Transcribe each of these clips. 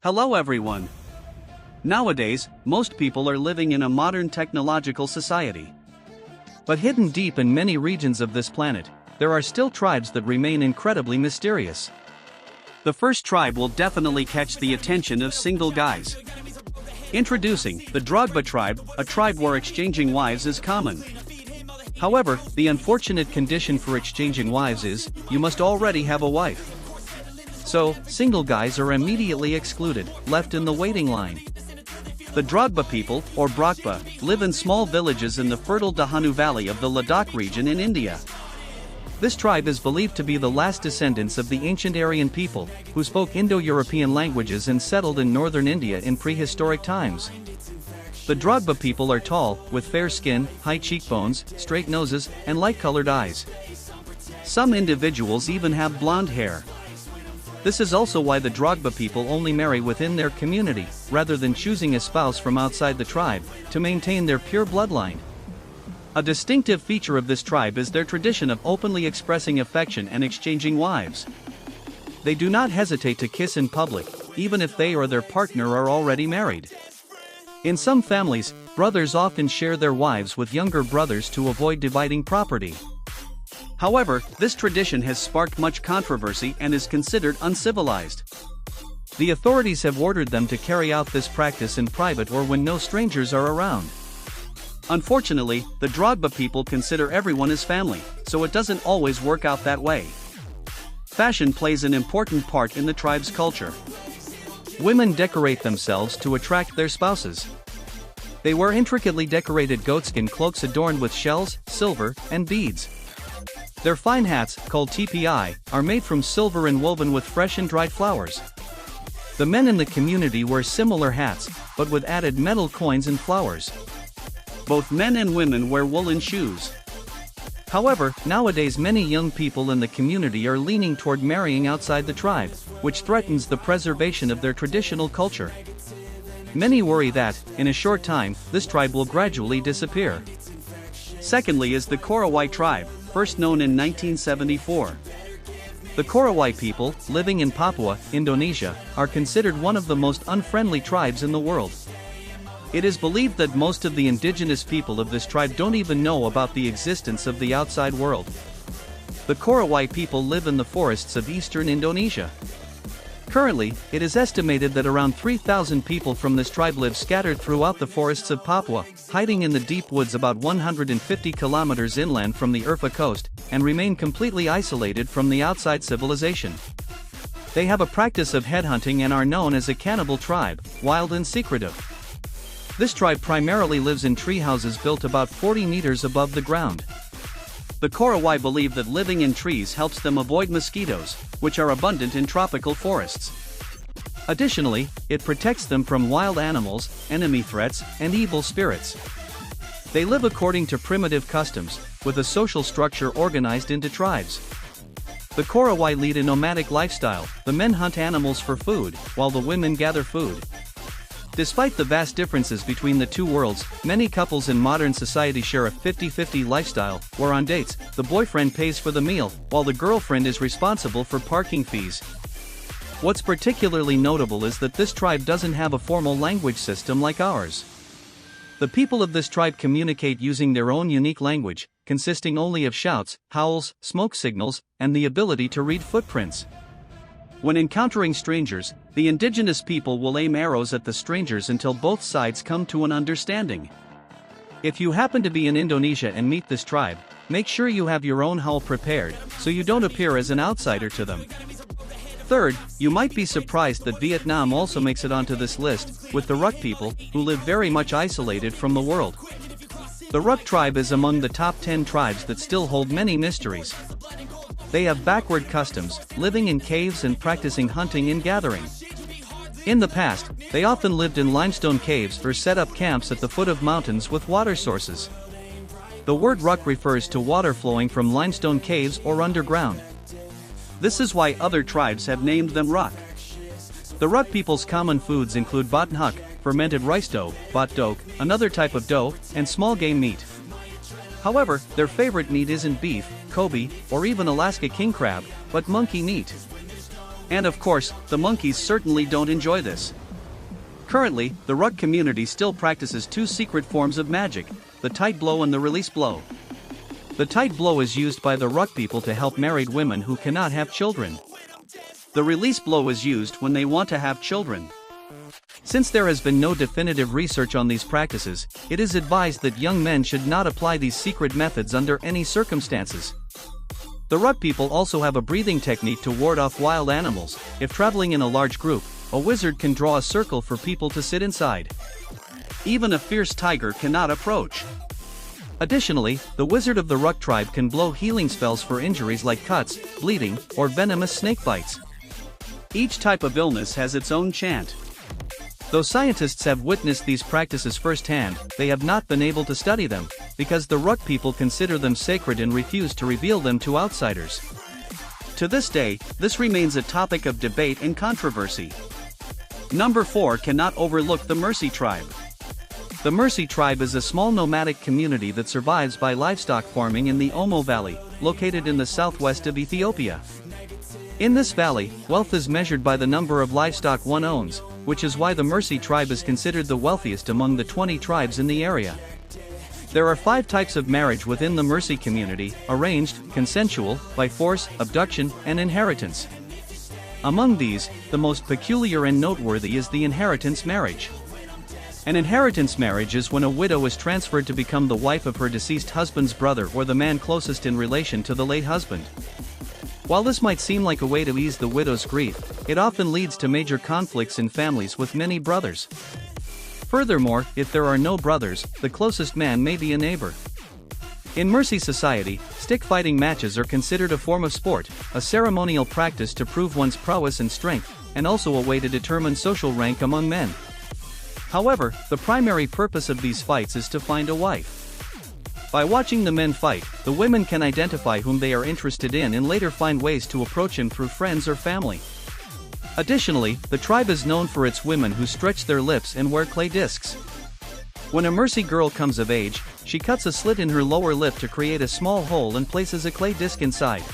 Hello everyone. Nowadays, most people are living in a modern technological society. But hidden deep in many regions of this planet, there are still tribes that remain incredibly mysterious. The first tribe will definitely catch the attention of single guys. Introducing the Drogba tribe, a tribe where exchanging wives is common. However, the unfortunate condition for exchanging wives is, you must already have a wife. So, single guys are immediately excluded, left in the waiting line. The Drogba people, or Brokba, live in small villages in the fertile Dahanu Valley of the Ladakh region in India. This tribe is believed to be the last descendants of the ancient Aryan people, who spoke Indo-European languages and settled in northern India in prehistoric times. The Drogba people are tall, with fair skin, high cheekbones, straight noses, and light-colored eyes. Some individuals even have blonde hair. This is also why the Drogba people only marry within their community, rather than choosing a spouse from outside the tribe, to maintain their pure bloodline. A distinctive feature of this tribe is their tradition of openly expressing affection and exchanging wives. They do not hesitate to kiss in public, even if they or their partner are already married. In some families, brothers often share their wives with younger brothers to avoid dividing property. However, this tradition has sparked much controversy and is considered uncivilized. The authorities have ordered them to carry out this practice in private or when no strangers are around. Unfortunately, the Drogba people consider everyone as family, so it doesn't always work out that way. Fashion plays an important part in the tribe's culture. Women decorate themselves to attract their spouses. They wear intricately decorated goatskin cloaks adorned with shells, silver, and beads. Their fine hats, called TPI, are made from silver and woven with fresh and dried flowers. The men in the community wear similar hats, but with added metal coins and flowers. Both men and women wear woolen shoes. However, nowadays many young people in the community are leaning toward marrying outside the tribe, which threatens the preservation of their traditional culture. Many worry that, in a short time, this tribe will gradually disappear. Secondly is the Korowai tribe, first known in 1974. The Korowai people, living in Papua, Indonesia, are considered one of the most unfriendly tribes in the world. It is believed that most of the indigenous people of this tribe don't even know about the existence of the outside world. The Korowai people live in the forests of eastern Indonesia. Currently, it is estimated that around 3,000 people from this tribe live scattered throughout the forests of Papua, hiding in the deep woods about 150 kilometers inland from the Urfa coast, and remain completely isolated from the outside civilization. They have a practice of headhunting and are known as a cannibal tribe, wild and secretive. This tribe primarily lives in tree houses built about 40 meters above the ground. The Korowai believe that living in trees helps them avoid mosquitoes, which are abundant in tropical forests. Additionally, it protects them from wild animals, enemy threats, and evil spirits. They live according to primitive customs, with a social structure organized into tribes. The Korowai lead a nomadic lifestyle. The men hunt animals for food, while the women gather food. Despite the vast differences between the two worlds, many couples in modern society share a 50-50 lifestyle, where on dates, the boyfriend pays for the meal, while the girlfriend is responsible for parking fees. What's particularly notable is that this tribe doesn't have a formal language system like ours. The people of this tribe communicate using their own unique language, consisting only of shouts, howls, smoke signals, and the ability to read footprints. When encountering strangers, the indigenous people will aim arrows at the strangers until both sides come to an understanding. If you happen to be in Indonesia and meet this tribe, make sure you have your own howl prepared, so you don't appear as an outsider to them. Third, you might be surprised that Vietnam also makes it onto this list, with the Ruk people, who live very much isolated from the world. The Ruk tribe is among the top 10 tribes that still hold many mysteries. They have backward customs, living in caves and practicing hunting and gathering. In the past, they often lived in limestone caves or set up camps at the foot of mountains with water sources. The word Ruk refers to water flowing from limestone caves or underground. This is why other tribes have named them Ruk. The Ruk people's common foods include batnhuk, fermented rice dough, bat dok, another type of dough, and small game meat. However, their favorite meat isn't beef, Kobe, or even Alaska king crab, but monkey meat. And of course, the monkeys certainly don't enjoy this. Currently, the Ruk community still practices two secret forms of magic, the tight blow and the release blow. The tight blow is used by the Ruk people to help married women who cannot have children. The release blow is used when they want to have children. Since there has been no definitive research on these practices, it is advised that young men should not apply these secret methods under any circumstances. The Ruk people also have a breathing technique to ward off wild animals. If traveling in a large group, a wizard can draw a circle for people to sit inside. Even a fierce tiger cannot approach. Additionally, the wizard of the Ruk tribe can blow healing spells for injuries like cuts, bleeding, or venomous snake bites. Each type of illness has its own chant. Though scientists have witnessed these practices firsthand, they have not been able to study them, because the Ruk people consider them sacred and refuse to reveal them to outsiders. To this day, this remains a topic of debate and controversy. Number 4. Cannot overlook the Mercy tribe. The Mercy tribe is a small nomadic community that survives by livestock farming in the Omo Valley, located in the southwest of Ethiopia. In this valley, wealth is measured by the number of livestock one owns, which is why the Mercy tribe is considered the wealthiest among the 20 tribes in the area. There are 5 types of marriage within the Mercy community: arranged, consensual, by force, abduction, and inheritance. Among these, the most peculiar and noteworthy is the inheritance marriage. An inheritance marriage is when a widow is transferred to become the wife of her deceased husband's brother or the man closest in relation to the late husband. While this might seem like a way to ease the widow's grief, it often leads to major conflicts in families with many brothers. Furthermore, if there are no brothers, the closest man may be a neighbor. In Mercy society, stick fighting matches are considered a form of sport, a ceremonial practice to prove one's prowess and strength, and also a way to determine social rank among men. However, the primary purpose of these fights is to find a wife. By watching the men fight, the women can identify whom they are interested in and later find ways to approach him through friends or family. Additionally, the tribe is known for its women who stretch their lips and wear clay discs. When a Mercy girl comes of age, she cuts a slit in her lower lip to create a small hole and places a clay disc inside.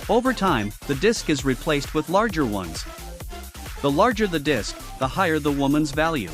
Over time, the disc is replaced with larger ones. The larger the disc, the higher the woman's value.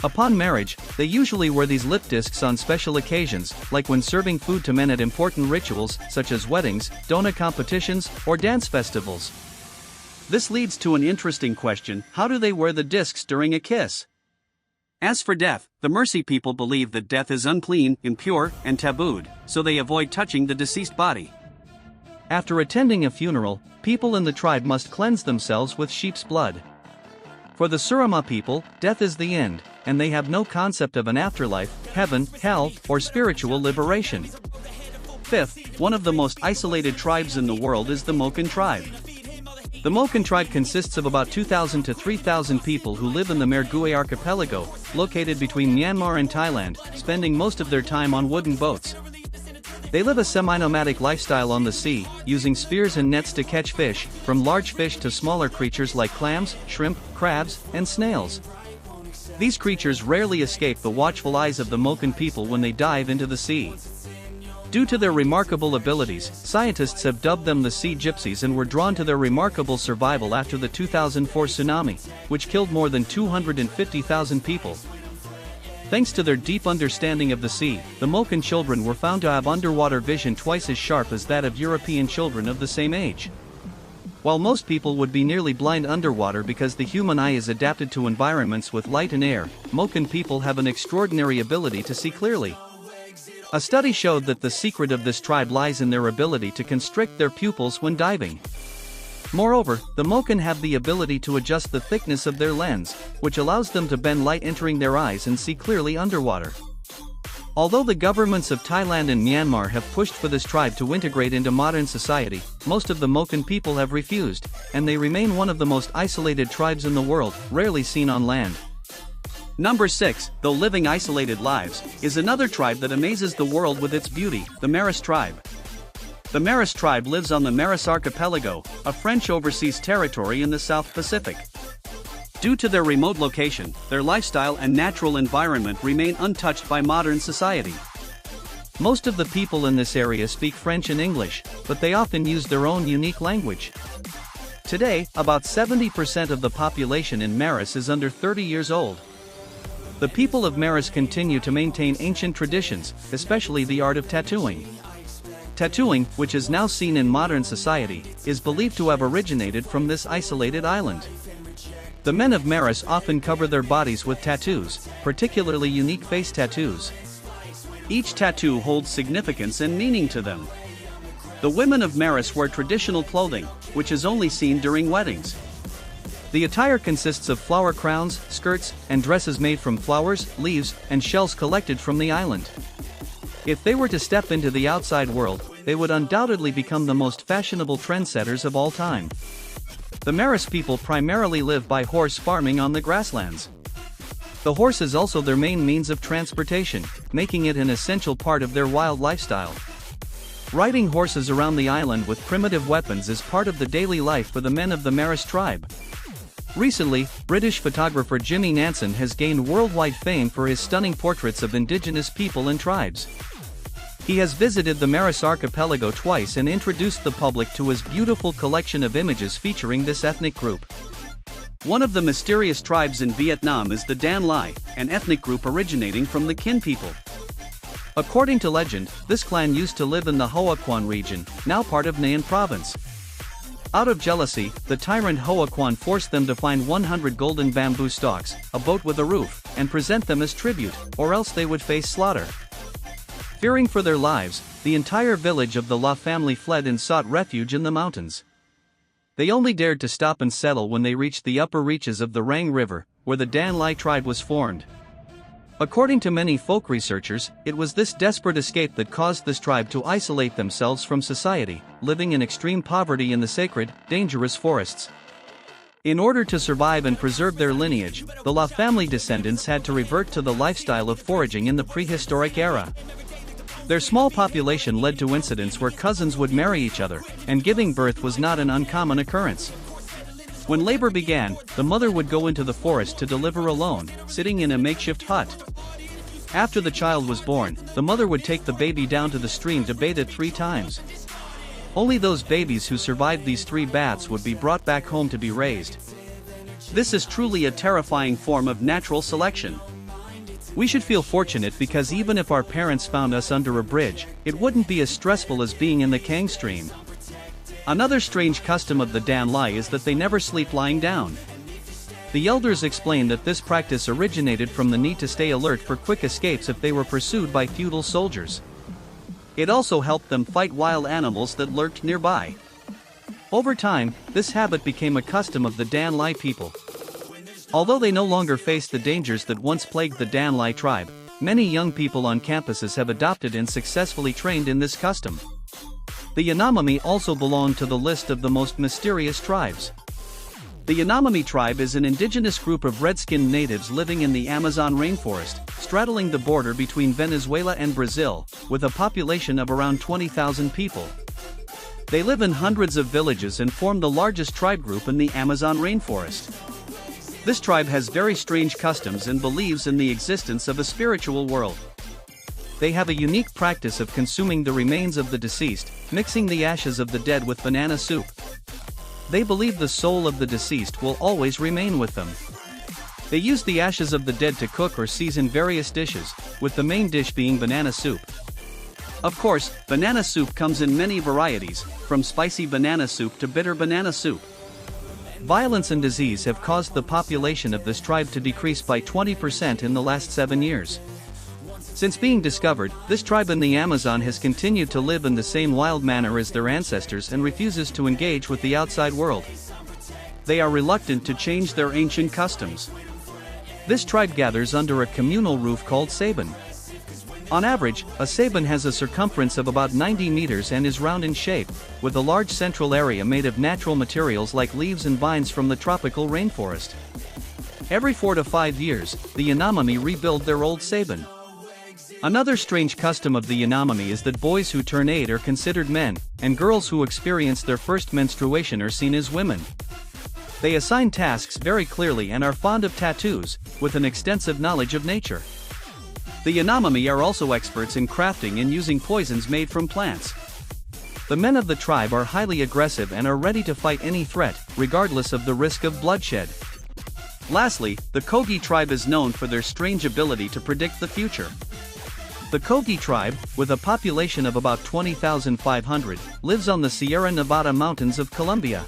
Upon marriage, they usually wear these lip discs on special occasions, like when serving food to men at important rituals, such as weddings, donut competitions, or dance festivals. This leads to an interesting question: how do they wear the discs during a kiss? As for death, the Mercy people believe that death is unclean, impure, and tabooed, so they avoid touching the deceased body. After attending a funeral, people in the tribe must cleanse themselves with sheep's blood. For the Surama people, death is the end, and they have no concept of an afterlife, heaven, hell, or spiritual liberation. Fifth, one of the most isolated tribes in the world is the Moken tribe. The Moken tribe consists of about 2,000 to 3,000 people who live in the Mergui archipelago, located between Myanmar and Thailand, spending most of their time on wooden boats. They live a semi-nomadic lifestyle on the sea, using spears and nets to catch fish, from large fish to smaller creatures like clams, shrimp, crabs, and snails. These creatures rarely escape the watchful eyes of the Moken people when they dive into the sea. Due to their remarkable abilities, scientists have dubbed them the Sea Gypsies and were drawn to their remarkable survival after the 2004 tsunami, which killed more than 250,000 people. Thanks to their deep understanding of the sea, the Moken children were found to have underwater vision twice as sharp as that of European children of the same age. While most people would be nearly blind underwater because the human eye is adapted to environments with light and air, Moken people have an extraordinary ability to see clearly. A study showed that the secret of this tribe lies in their ability to constrict their pupils when diving. Moreover, the Moken have the ability to adjust the thickness of their lens, which allows them to bend light entering their eyes and see clearly underwater. Although the governments of Thailand and Myanmar have pushed for this tribe to integrate into modern society, most of the Moken people have refused, and they remain one of the most isolated tribes in the world, rarely seen on land. Number 6, though living isolated lives, is another tribe that amazes the world with its beauty, the Maris tribe. The Maris tribe lives on the Maris archipelago, a French overseas territory in the South Pacific. Due to their remote location, their lifestyle and natural environment remain untouched by modern society. Most of the people in this area speak French and English, but they often use their own unique language. Today, about 70% of the population in Maris is under 30 years old. The people of Maris continue to maintain ancient traditions, especially the art of tattooing. Tattooing, which is now seen in modern society, is believed to have originated from this isolated island. The men of Maris often cover their bodies with tattoos, particularly unique face tattoos. Each tattoo holds significance and meaning to them. The women of Maris wear traditional clothing, which is only seen during weddings. The attire consists of flower crowns, skirts, and dresses made from flowers, leaves, and shells collected from the island. If they were to step into the outside world, they would undoubtedly become the most fashionable trendsetters of all time. The Maris people primarily live by horse farming on the grasslands. The horse is also their main means of transportation, making it an essential part of their wild lifestyle. Riding horses around the island with primitive weapons is part of the daily life for the men of the Maris tribe. Recently, British photographer Jimmy Nansen has gained worldwide fame for his stunning portraits of indigenous people and tribes. He has visited the Maris archipelago twice and introduced the public to his beautiful collection of images featuring this ethnic group. One of the mysterious tribes in Vietnam is the Dan Lai, an ethnic group originating from the Kin people. According to legend, this clan used to live in the Hoa Quan region, now part of Nay An province. Out of jealousy, the tyrant Hoa Quan forced them to find 100 golden bamboo stalks, a boat with a roof, and present them as tribute, or else they would face slaughter. Fearing for their lives, the entire village of the La family fled and sought refuge in the mountains. They only dared to stop and settle when they reached the upper reaches of the Rang River, where the Dan Lai tribe was formed. According to many folk researchers, it was this desperate escape that caused this tribe to isolate themselves from society, living in extreme poverty in the sacred, dangerous forests. In order to survive and preserve their lineage, the La family descendants had to revert to the lifestyle of foraging in the prehistoric era. Their small population led to incidents where cousins would marry each other, and giving birth was not an uncommon occurrence. When labor began, the mother would go into the forest to deliver alone, sitting in a makeshift hut. After the child was born, the mother would take the baby down to the stream to bathe it 3 times. Only those babies who survived these 3 baths would be brought back home to be raised. This is truly a terrifying form of natural selection. We should feel fortunate because even if our parents found us under a bridge, it wouldn't be as stressful as being in the Kang stream. Another strange custom of the Dan Lai is that they never sleep lying down. The elders explain that this practice originated from the need to stay alert for quick escapes if they were pursued by feudal soldiers. It also helped them fight wild animals that lurked nearby. Over time, this habit became a custom of the Dan Lai people. Although they no longer face the dangers that once plagued the Dan Lai tribe, many young people on campuses have adopted and successfully trained in this custom. The Yanomami also belong to the list of the most mysterious tribes. The Yanomami tribe is an indigenous group of red-skinned natives living in the Amazon rainforest, straddling the border between Venezuela and Brazil, with a population of around 20,000 people. They live in hundreds of villages and form the largest tribe group in the Amazon rainforest. This tribe has very strange customs and believes in the existence of a spiritual world. They have a unique practice of consuming the remains of the deceased, mixing the ashes of the dead with banana soup. They believe the soul of the deceased will always remain with them. They use the ashes of the dead to cook or season various dishes, with the main dish being banana soup. Of course, banana soup comes in many varieties, from spicy banana soup to bitter banana soup. Violence and disease have caused the population of this tribe to decrease by 20% in the last 7 years. Since being discovered, this tribe in the Amazon has continued to live in the same wild manner as their ancestors and refuses to engage with the outside world. They are reluctant to change their ancient customs. This tribe gathers under a communal roof called Saban. On average, a Saban has a circumference of about 90 meters and is round in shape, with a large central area made of natural materials like leaves and vines from the tropical rainforest. Every 4 to 5 years, the Yanomami rebuild their old Saban. Another strange custom of the Yanomami is that boys who turn 8 are considered men, and girls who experience their first menstruation are seen as women. They assign tasks very clearly and are fond of tattoos, with an extensive knowledge of nature. The Yanomami are also experts in crafting and using poisons made from plants. The men of the tribe are highly aggressive and are ready to fight any threat, regardless of the risk of bloodshed. Lastly, the Kogi tribe is known for their strange ability to predict the future. The Kogi tribe, with a population of about 20,500, lives on the Sierra Nevada mountains of Colombia.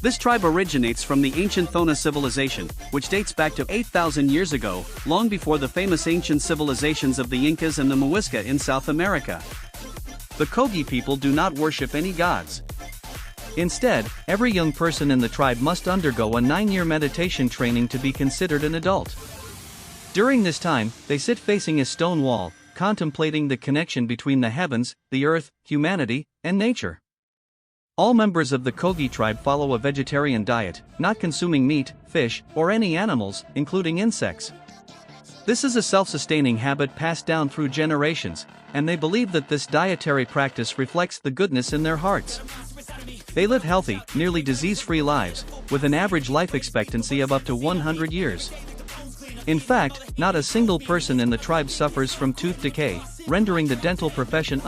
This tribe originates from the ancient Thona civilization, which dates back to 8,000 years ago, long before the famous ancient civilizations of the Incas and the Muisca in South America. The Kogi people do not worship any gods. Instead, every young person in the tribe must undergo a 9-year meditation training to be considered an adult. During this time, they sit facing a stone wall, contemplating the connection between the heavens, the earth, humanity, and nature. All members of the Kogi tribe follow a vegetarian diet, not consuming meat, fish, or any animals, including insects. This is a self-sustaining habit passed down through generations, and they believe that this dietary practice reflects the goodness in their hearts. They live healthy, nearly disease-free lives, with an average life expectancy of up to 100 years. In fact, not a single person in the tribe suffers from tooth decay, rendering the dental profession